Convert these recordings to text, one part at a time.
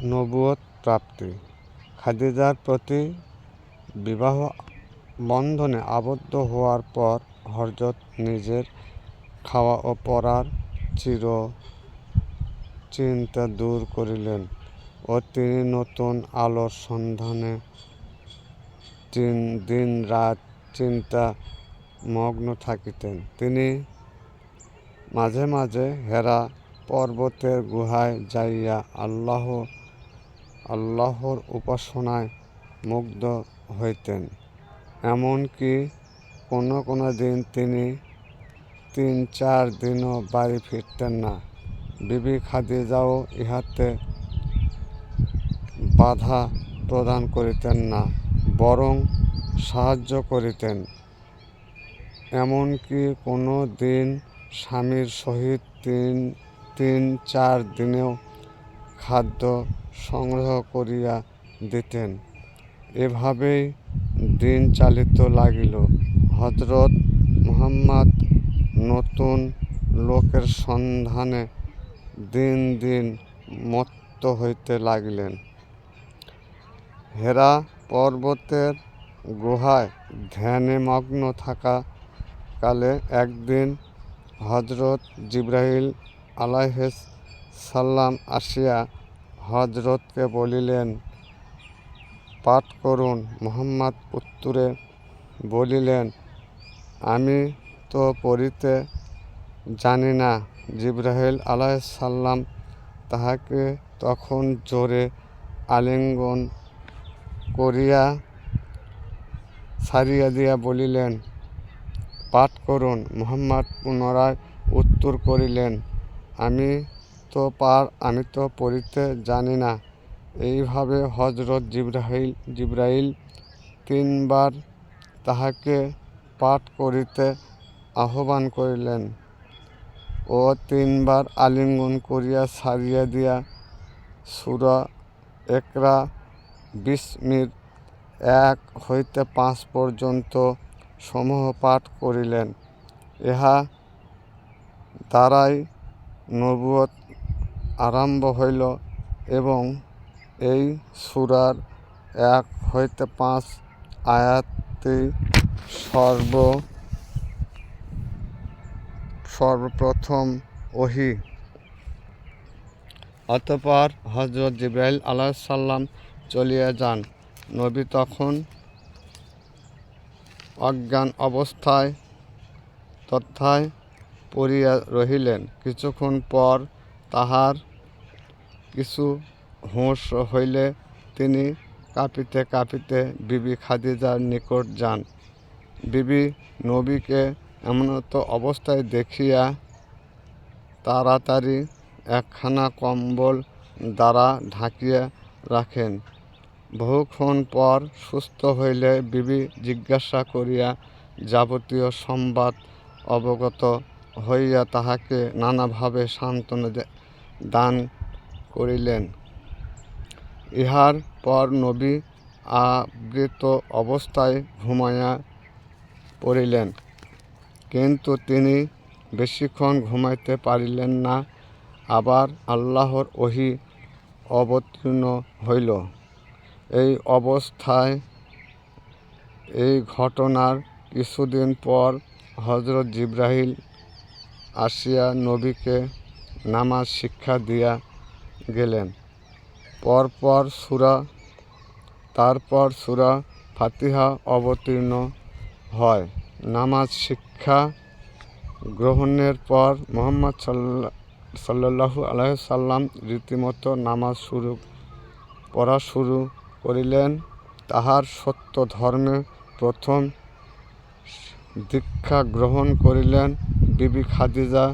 নবুয়ত প্রাপ্তি। খাদিজার প্রতি বিবাহ বন্ধনে আবদ্ধ হওয়ার পর হযরত নিজের খাওয়া ও পরার চিন্তা দূর করিলেন ও তিনি নতুন আলোর সন্ধানে দিন রাত চিন্তা মগ্ন থাকিতেন। তিনি মাঝে মাঝে হেরা পর্বতের গুহায় যাইয়া আল্লাহর উপাসনায় মুগ্ধ হইতেন। এমনকি কোনো দিন তিনি ৩-৪ দিনও বাড়ি ফিরতেন না। বিবি খাদিজাও ইহাতে বাধা প্রদান করিতেন না, বরং সাহায্য করিতেন। এমনকি কোনো দিন স্বামীর সহিত ৩-৪ দিনেও খাদ্য সংগ্রহ করিয়া দিতেন। এভাবেই দিন চালিতে লাগিল। হযরত মুহাম্মদ নতুন লোকের সন্ধানে দিন দিন মত্ত হইতে লাগিলেন। হেরা পর্বতের গুহায় ধ্যানে মগ্ন থাকা কালে একদিন হযরত জিবরাইল আলাইহিস সালাম আসিয়া হযরতকে বলিলেন, পাঠ করুন। মুহাম্মদ উত্তরে বলিলেন, আমি তো পড়িতে জানি না। জিবরাইল আলাইহিস সালাম তাহাকে তখন জোরে আলিঙ্গন করিয়া ছাড়িয়া দিয়া বলিলেন, পাঠ করুন। মুহাম্মদ পুনরায় উত্তর করিলেন, আমি তো পড়িতে জানি না। এইভাবে হযরত জিবরাইল ৩ বার তাহাকে পাঠ করিতে আহ্বান করিলেন ও ৩ বার আলিঙ্গন করিয়া ছাড়িয়া দিয়া সূরা ইকরা বিসমির ১ হইতে ৫ পর্যন্ত সমূহ পাঠ করিলেন। ইহা দ্বারাই নবুয়ত আরম্ভ হইল এবং এই সূরার ১ হইতে ৫ আয়াতই সর্বপ্রথম ওহী। অতঃপর হযরত জিবরাইল আলাইহিস সালাম চলিয়া যান। নবী তখন অজ্ঞান অবস্থায় তথায় পড়িয়া রহিলেন। কিছুক্ষণ পর তাঁহার কিছু হুঁশ হইলে তিনি কাঁপিতে কাঁপিতে বিবি খাদিজার নিকট যান। বিবি নবীকে এমনত অবস্থায় দেখিয়া তাড়াতাড়ি একখানা কম্বল দ্বারা ঢাকিয়া রাখেন। বহুক্ষণ পর সুস্থ হইলে বিবি জিজ্ঞাসা করিয়া যাবতীয় সংবাদ অবগত হইয়া তাহাকে নানাভাবে সান্ত্বনা দান করিলেন। ইহার পর নবী আবৃত অবস্থায় ঘুমাইয়া পড়িলেন। কিন্তু তিনি বেশিক্ষণ ঘুমাইতে পারিলেন না। আবার আল্লাহর ওহী অবতীর্ণ হইল। এই অবস্থায় এই ঘটনার কিছুদিন পর হযরত জিবরাইল আসিয়া নবীকে নামাজ শিক্ষা দিয়া গেলেন। তারপর সূরা ফাতিহা অবতীর্ণ হয়। নামাজ শিক্ষা গ্রহণের পর মুহাম্মদ সাল্লাল্লাহু আলাইহি সাল্লাম রীতিমতো নামাজ পড়া শুরু করিলেন। তাহার সত্য ধর্মে প্রথম দীক্ষা গ্রহণ করিলেন বিবি খাদিজা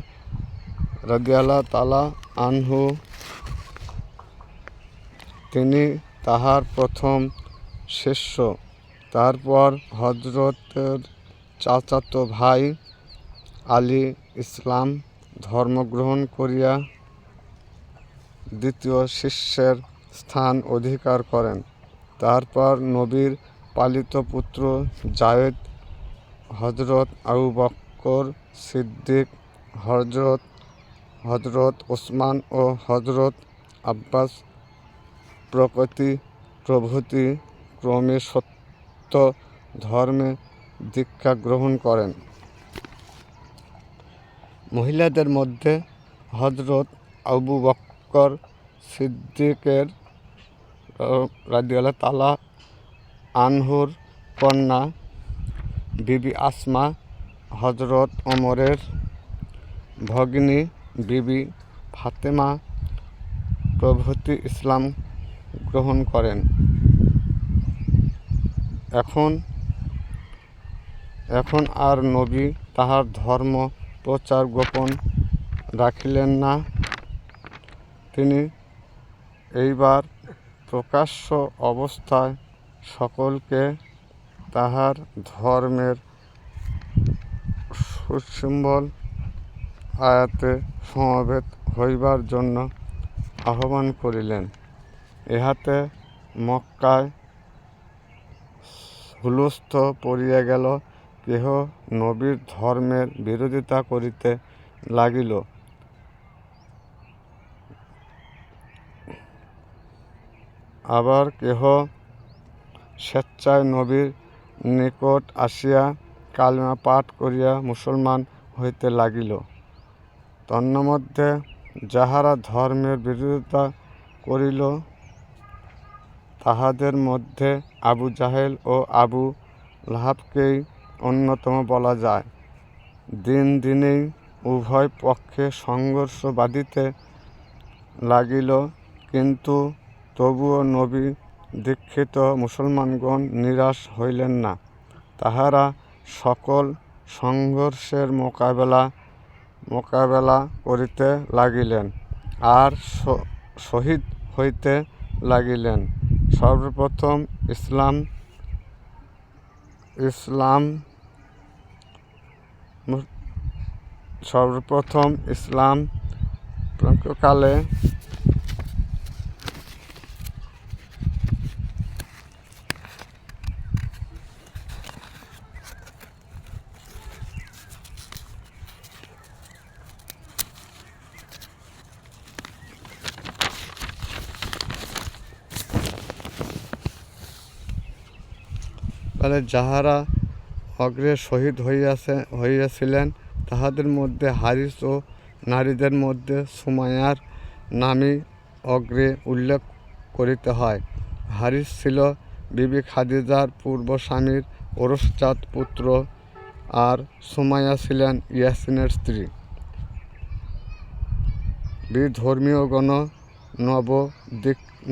রাদিয়াল্লাহু তাআলা আনহা। তিনি তাহার প্রথম শিষ্য। তারপর হযরতের চাচাতো ভাই আলী ইসলাম ধর্মগ্রহণ করিয়া দ্বিতীয় শিষ্যের স্থান অধিকার করেন। তারপর নবীর পালিত পুত্র যায়েদ, হযরত আবু বকর সিদ্দিক, হযরত ওসমান ও হযরত আব্বাস প্রভৃতি ক্রমে সত্য ধর্মে দীক্ষা গ্রহণ করেন। মহিলাদের মধ্যে হযরত আবু বকর সিদ্দিকের রাদিয়াল্লাহু তাআলা আনহুর কন্যা বিবি আসমা, হযরত ওমরের ভগিনী বিবি ফাতেমা প্রভৃতি ইসলাম গ্রহণ করেন। এখন আর নবী তাহার ধর্ম প্রচার গোপন রাখিলেন না। তিনি এইবার প্রকাশ্য অবস্থায় সকলকে তাহার ধর্মের সুসিম্বল আয়াতে সমবেত হইবার জন্য আহ্বান করিলেন। ইহাতে মক্কায় হুলস্থ পড়িয়া গেল। কেহ নবীর ধর্মের বিরোধিতা করিতে লাগিল, আবার কেহ স্বেচ্ছায় নবীর নিকট আসিয়া কালিমা পাঠ করিয়া মুসলমান হইতে লাগিল। তন্মধ্যে যাহারা ধর্মের বিরোধিতা করিল, তাহাদের মধ্যে আবু জাহেল ও আবু লাহাবকেই অন্যতম বলা যায়। দিন দিনেই উভয় পক্ষে সংঘর্ষ বাধিতে লাগিল, কিন্তু তবুও নবী দীক্ষিত মুসলমানগণ নিরাশ হইলেন না। তাহারা সকল সংঘর্ষের মোকাবেলা করিতে লাগিলেন আর শহীদ হইতে লাগিলেন। সর্বপ্রথম ইসলাম কালে যাহারা অগ্রে শহীদ হইয়াছিলেন, তাহাদের মধ্যে হারিস ও নারীদের মধ্যে সুমাইয়ার নামই অগ্রে উল্লেখ করিতে হয়। হারিস ছিল বিবি খাদিজার পূর্ব স্বামীর ওরসজাত পুত্র, আর সুমাইয়া ছিলেন ইয়াসিনের স্ত্রী। বিধর্মীয়গণ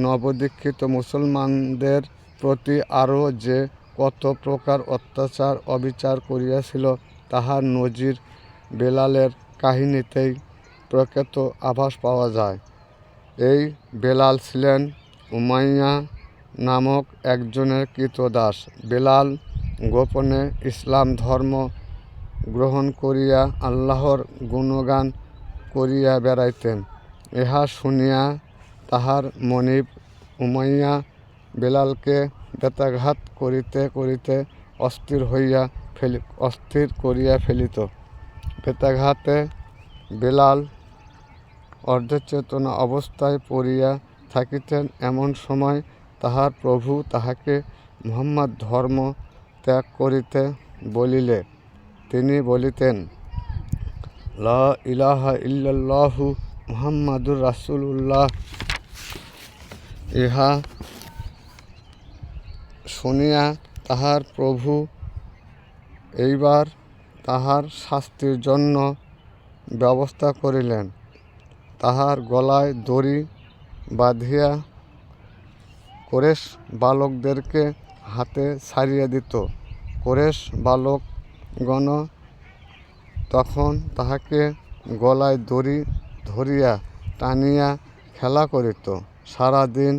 নবদীক্ষিত মুসলমানদের প্রতি আরও যে কত প্রকার অত্যাচার অবিচার করিয়াছিল, তাহার নজির বেলালের কাহিনীতেই প্রকৃত আভাস পাওয়া যায়। এই বেলাল ছিলেন উমাইয়া নামক একজনের ক্রীতদাস। বেলাল গোপনে ইসলাম ধর্ম গ্রহণ করিয়া আল্লাহর গুণগান করিয়া বেড়াইতেন। ইহা শুনিয়া তাহার মনিব উমাইয়া বেলালকে বেত্রাঘাত করিতে করিতে অস্থির করিয়া ফেলিত। বেত্রাঘাতে বেলাল অর্ধচেতনা অবস্থায় পড়িয়া থাকিতেন। এমন সময় তাহার প্রভু তাহাকে মুহাম্মদ ধর্ম ত্যাগ করিতে বলিলে তিনি বলিতেন, লা ইলাহা ইল্লাল্লাহু মুহাম্মাদুর রাসূলুল্লাহ। ইহা শুনিয়া তাহার প্রভু এইবার তাহার শাস্তির জন্য ব্যবস্থা করিলেন। তাহার গলায় দড়ি বাঁধিয়া কুরাইশ বালকদেরকে হাতে ছাড়িয়া দিত। কুরাইশ বালকগণ তখন তাহাকে গলায় দড়ি ধরিয়া টানিয়া খেলা করিত। সারাদিন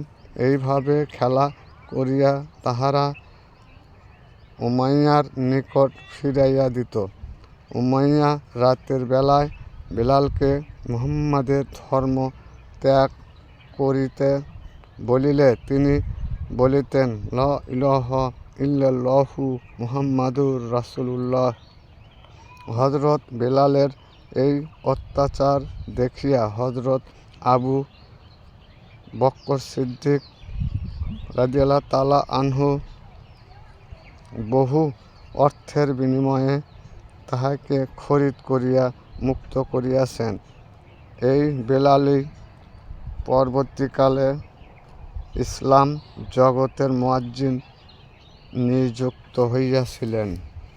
এইভাবে খেলা করিয়া তাহারা উমাইয়ার নিকট ফিরাইয়া দিত। উমাইয়া রাতের বেলায় বেলালকে মুহাম্মাদের ধর্ম ত্যাগ করিতে বলিলে তিনি বলিতেন, লা ইলাহা ইল্লাল্লাহু মুহাম্মাদুর রাসূলুল্লাহ। হযরত বেলালের এই অত্যাচার দেখিয়া হযরত আবু বকর সিদ্দিক রাদিয়াল্লাহু তাআলা আনহু বহু অর্থের বিনিময়ে তাহাকে খরিদ করিয়া মুক্ত করিয়াছেন। এই বেলালই পরবর্তীকালে ইসলাম জগতের মুয়াজ্জিন নিযুক্ত হইয়াছিলেন।